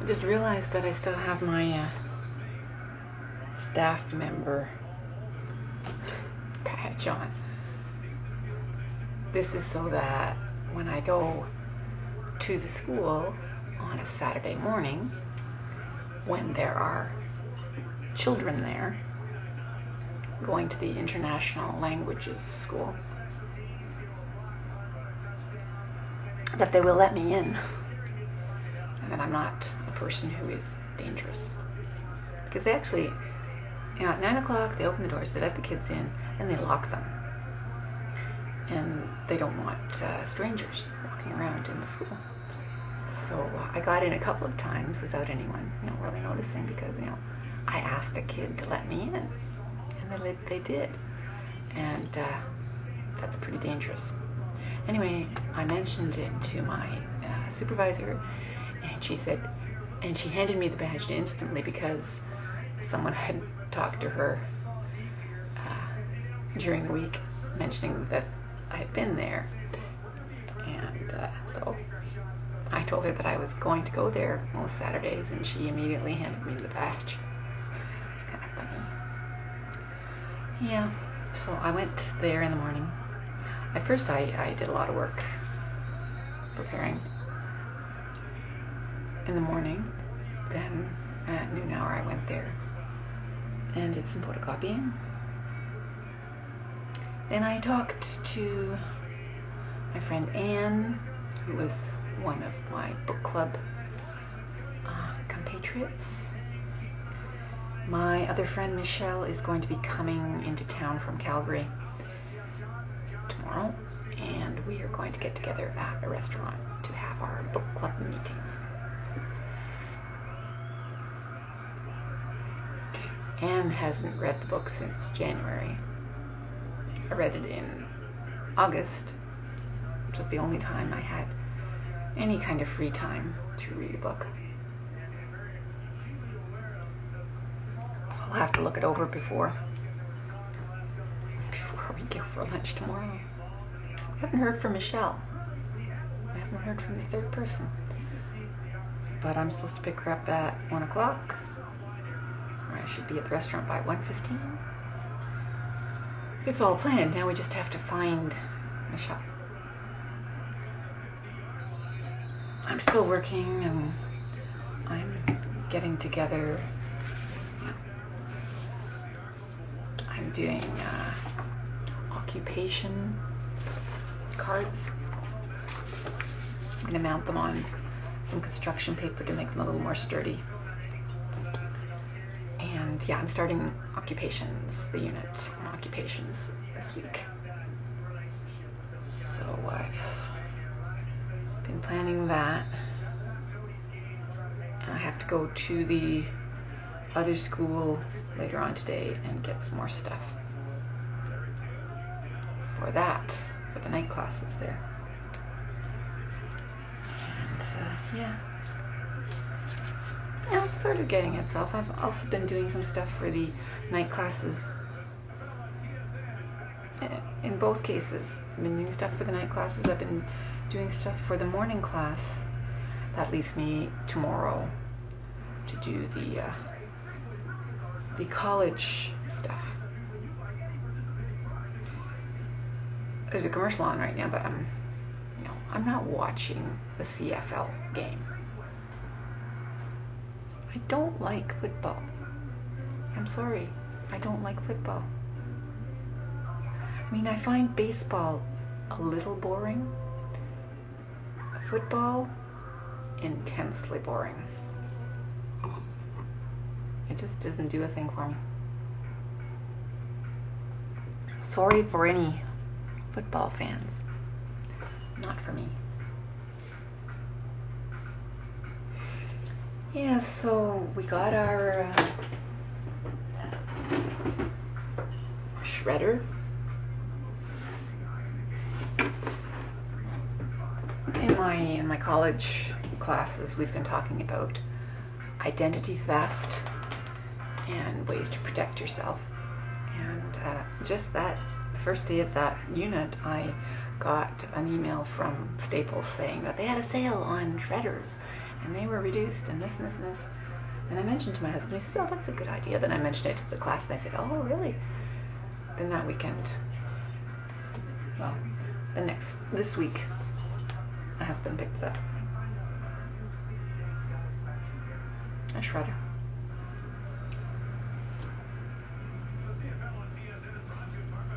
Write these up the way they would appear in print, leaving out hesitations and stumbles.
I just realized that I still have my staff member badge on. This is so that when I go to the school on a Saturday morning, when there are children there going to the International Languages School, that they will let me in, and that I'm not a person who is dangerous. Because they actually, at 9 o'clock, they open the doors, they let the kids in, and they lock them. And they don't want strangers walking around in the school. So I got in a couple of times without anyone, really noticing, because, I asked a kid to let me in, and they did. And that's pretty dangerous. Anyway, I mentioned it to my supervisor, and she said, and she handed me the badge instantly because someone had talked to her during the week, mentioning that I had been there. And so I told her that I was going to go there most Saturdays, and she immediately handed me the badge. It's kind of funny. Yeah, so I went there in the morning. At first I did a lot of work preparing in the morning. Then at noon hour I went there and did some photocopying. Then I talked to my friend Anne, who was one of my book club compatriots. My other friend Michelle is going to be coming into town from Calgary tomorrow, and we are going to get together at a restaurant to have our book club meeting. Anne hasn't read the book since January. I read it in August, which was the only time I had any kind of free time to read a book. So I'll have to look it over before we go for lunch tomorrow. We haven't heard from Michelle. We haven't heard from the third person. But I'm supposed to pick her up at 1 o'clock. I should be at the restaurant by 1:15. It's all planned. Now we just have to find Michelle. I'm still working, and I'm getting together. I'm doing occupation cards. I'm going to mount them on some construction paper to make them a little more sturdy. And yeah, I'm starting occupations, the unit on occupations this week. So I've been planning that. And I have to go to the other school later on today and get some more stuff for that, for the night classes there. And yeah. Sort of getting itself. I've also been doing some stuff for the night classes. In both cases, I've been doing stuff for the night classes. I've been doing stuff for the morning class. That leaves me tomorrow to do the college stuff. There's a commercial on right now, but I'm not watching the CFL game. I don't like football. I'm sorry. I don't like football. I mean, I find baseball a little boring. Football, intensely boring. It just doesn't do a thing for me. Sorry for any football fans. Not for me. Yeah, so we got our shredder. In my college classes, we've been talking about identity theft and ways to protect yourself. And just that, the first day of that unit, I got an email from Staples saying that they had a sale on shredders and they were reduced and this and this and this. And I mentioned to my husband, he says, oh, that's a good idea. Then I mentioned it to the class and they said, oh, really? Then that weekend, well, this week, my husband picked it up. A shredder.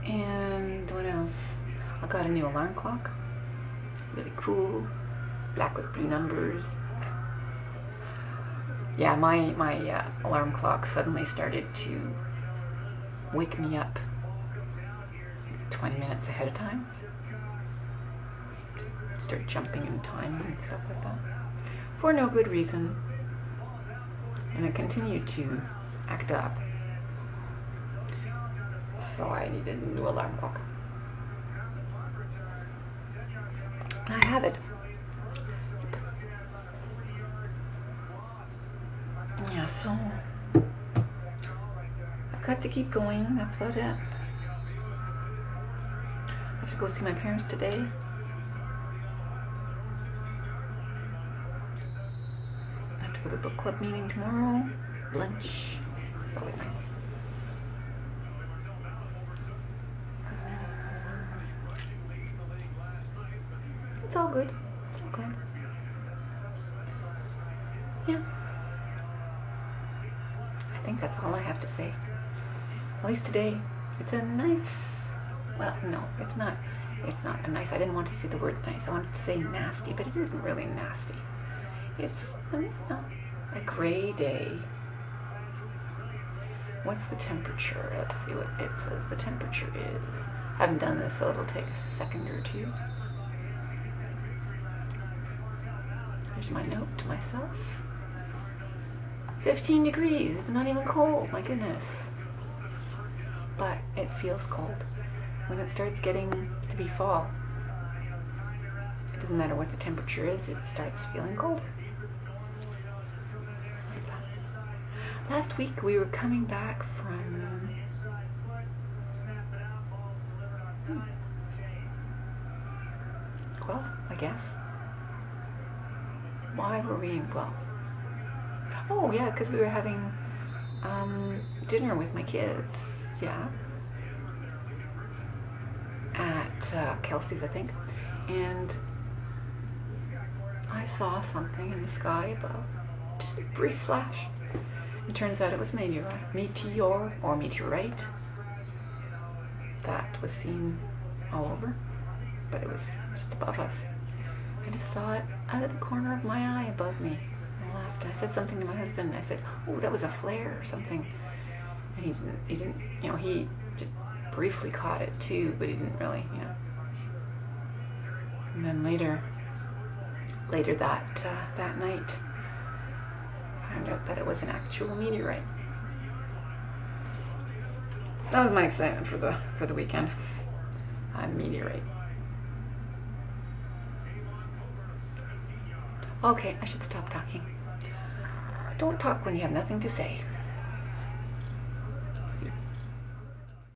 And what else? I got a new alarm clock. Really cool. Black with blue numbers. Yeah, my alarm clock suddenly started to wake me up 20 minutes ahead of time. Just start jumping in time and stuff like that. For no good reason. And it continued to act up. So I needed a new alarm clock. And I have it. Yeah, so I've got to keep going. That's about it. I have to go see my parents today. I have to go to a book club meeting tomorrow. Lunch. It's always nice. It's all good. It's all good. Yeah. I think that's all I have to say. At least today. It's a nice, well, no, it's not a nice, I didn't want to say the word nice. I wanted to say nasty, but it isn't really nasty. It's, a gray day. What's the temperature? Let's see what it says the temperature is. I haven't done this, so it'll take a second or two. Here's my note to myself. 15 degrees. It's not even cold. My goodness. But it feels cold. When it starts getting to be fall, it doesn't matter what the temperature is, it starts feeling cold. Last week we were coming back from Guelph, I guess. Why were we in Guelph? Oh yeah, because we were having dinner with my kids. Yeah. At Kelsey's, I think. And I saw something in the sky above. Just a brief flash. It turns out it was meteor or meteorite that was seen all over, but it was just above us. I just saw it out of the corner of my eye above me. I laughed. I said something to my husband. I said, "Oh, that was a flare or something." And he didn't, he just briefly caught it too, but he didn't really, And then later that night, found out that it was an actual meteorite. That was my excitement for the weekend. A meteorite. Okay, I should stop talking. Don't talk when you have nothing to say.